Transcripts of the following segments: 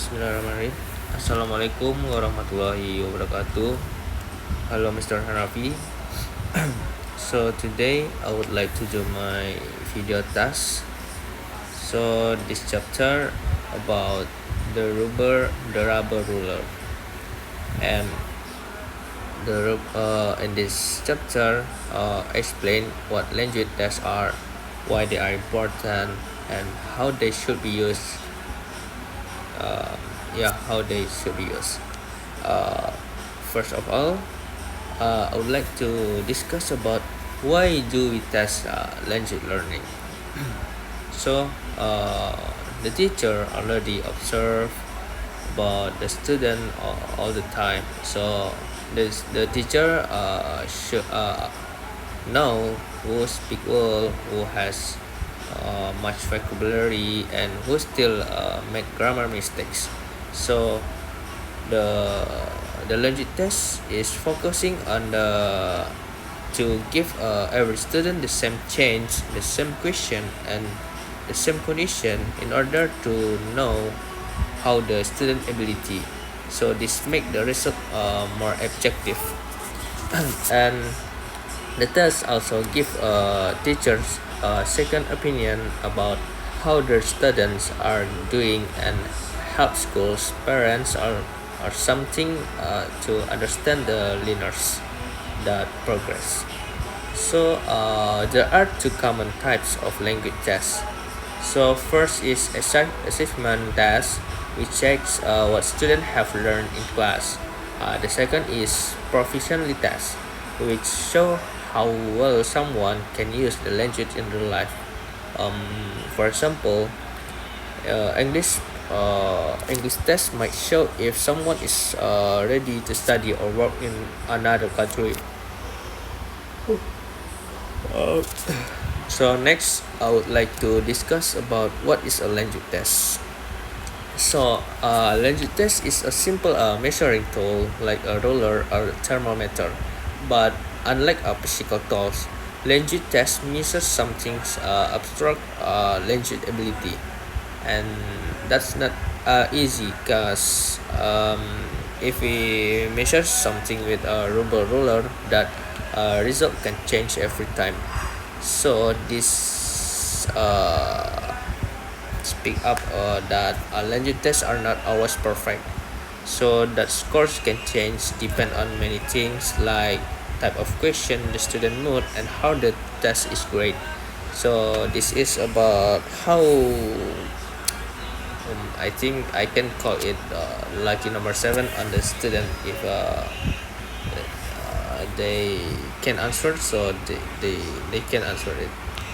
Bismillahirrahmanirrahim. Assalamualaikum warahmatullahi wabarakatuh. Hello, Mr. Hanafi. So today I would like to do my video task. So this chapter about the rubber ruler, and in this chapter explain what language tests are, why they are important, and how they should be used. uh, how they should be used. Uh, First of all, I would like to discuss about why do we test language learning. So the teacher already observe about the student all the time. So the teacher should know who speak well, who has much vocabulary, and who still make grammar mistakes. So the the language test is focusing on the to give every student the same chance, the same question, and the same condition in order to know how the student ability. So this make the result more objective. And the test also give teachers a second opinion about how their students are doing, and help schools, parents, or something to understand the learners that progress. So there are two common types of language tests. So first is assessment test, which checks what students have learned in class. The second is proficiency test, which show how well someone can use the language in real life. For example, English test might show if someone is ready to study or work in another country. Uh, so next, I would like to discuss about what is a language test. So language test is a simple measuring tool like a ruler or a thermometer, but unlike physical tools, language test measures something's abstract language ability, and that's not easy because if we measure something with a rubber ruler, that result can change every time. So this speak up that language tests are not always perfect, so that scores can change depend on many things like type of question, the student mood, and how the test is graded. So this is about how I think I can call it lucky number 7 on the student if they can answer, so they can answer it.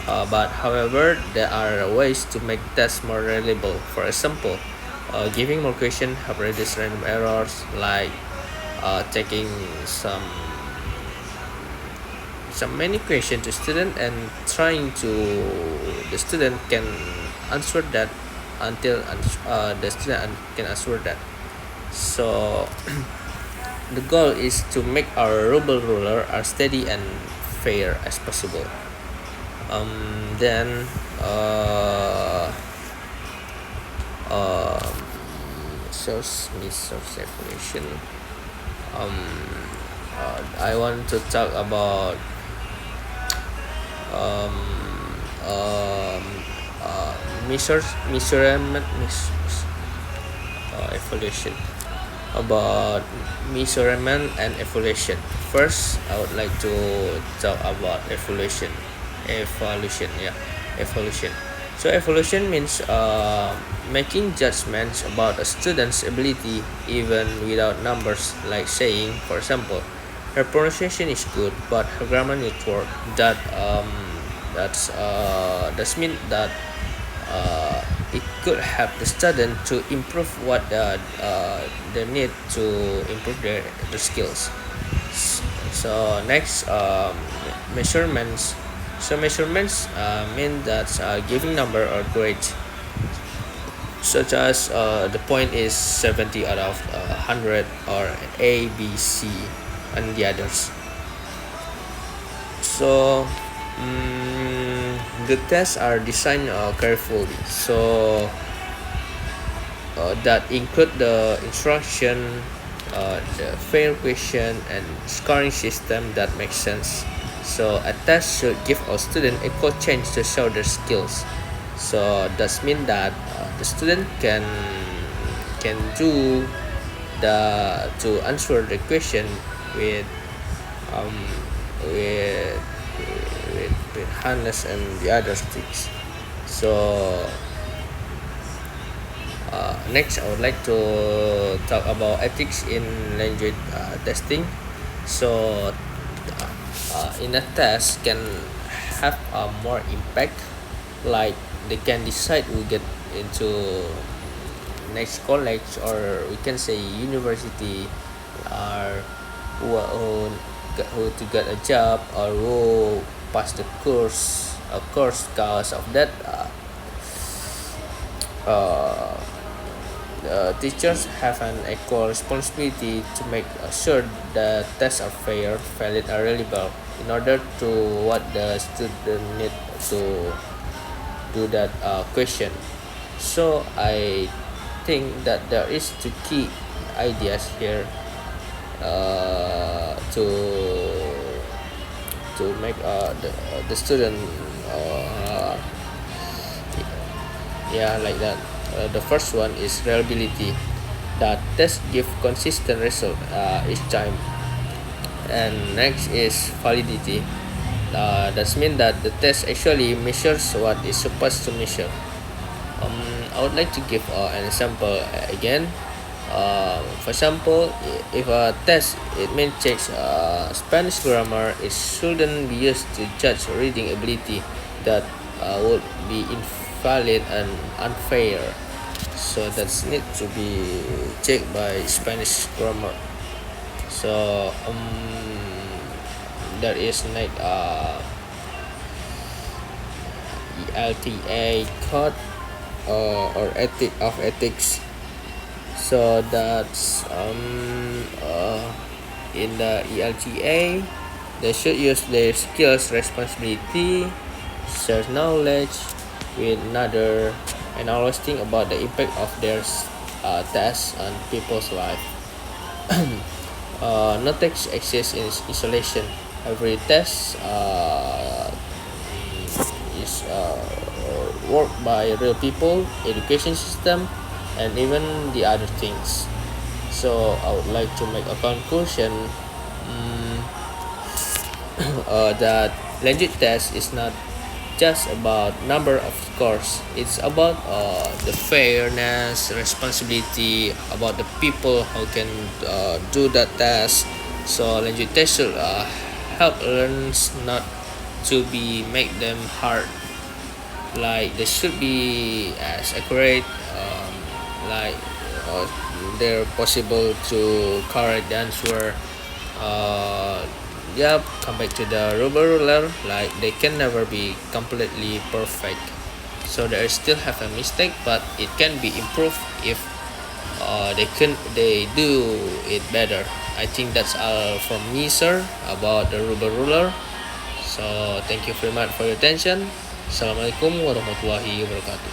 But however, there are ways to make tests more reliable. For example, giving more questions help reduce random errors, like taking some many questions to student and trying to the student can answer that until the student can answer that. So the goal is to make our rubber ruler as steady and fair as possible. Then um, source evaluation. I want to talk about um, um, measurement evaluation, about measurement and evaluation. First, I would like to talk about evaluation. Evaluation. So evaluation means making judgments about a student's ability even without numbers, like saying, for example, her pronunciation is good, but her grammar needs work. That's mean that it could help the student to improve what they need to improve their skills. So next, measurements. So measurements mean that giving number or grade, such as the point is 70 out of 100, or A, B, C, and the others. So the tests are designed carefully. So that include the instruction, the fair question, and scoring system that makes sense. So a test should give a student equal chance to show their skills. So that means that the student can do to answer the question with um, with, with harness and the other things. So next, I would like to talk about ethics in language testing. So, in a test, can have a more impact. Like they can decide we get into next college, or we can say university, or who to get a job, or who pass the course, of course, because of that. Uh, Teachers have an equal responsibility to make sure the tests are fair, valid, and reliable in order to what the student need to do that question. So I think that there is two key ideas here to make the student uh, yeah, like that. The first one is reliability. The test give consistent result each time. And next is validity. That means that the test actually measures what is supposed to measure. I would like to give an example again. For example, if a test it means checks Spanish grammar, it shouldn't be used to judge reading ability. That would be invalid and unfair. So that's need to be checked by Spanish grammar. So there is like ELTA code or ethic of ethics. So that's in the ELTA, they should use their skills, responsibility, share knowledge with another, and always think about the impact of their tasks on people's life. No text exists in isolation. Every test is worked by real people, education system, and even the other things. So I would like to make a conclusion that language test is not just about number of scores. It's about the fairness, responsibility, about the people who can do that test. So language test should help learners not to be make them hard. Like they should be as accurate, like uh, they're possible to correct the answer. Yep, come back to the rubber ruler. Like they can never be completely perfect, so they still have a mistake, but it can be improved if they do it better. I think that's all from me, sir, about the rubber ruler. So thank you very much for your attention. Assalamualaikum warahmatullahi wabarakatuh.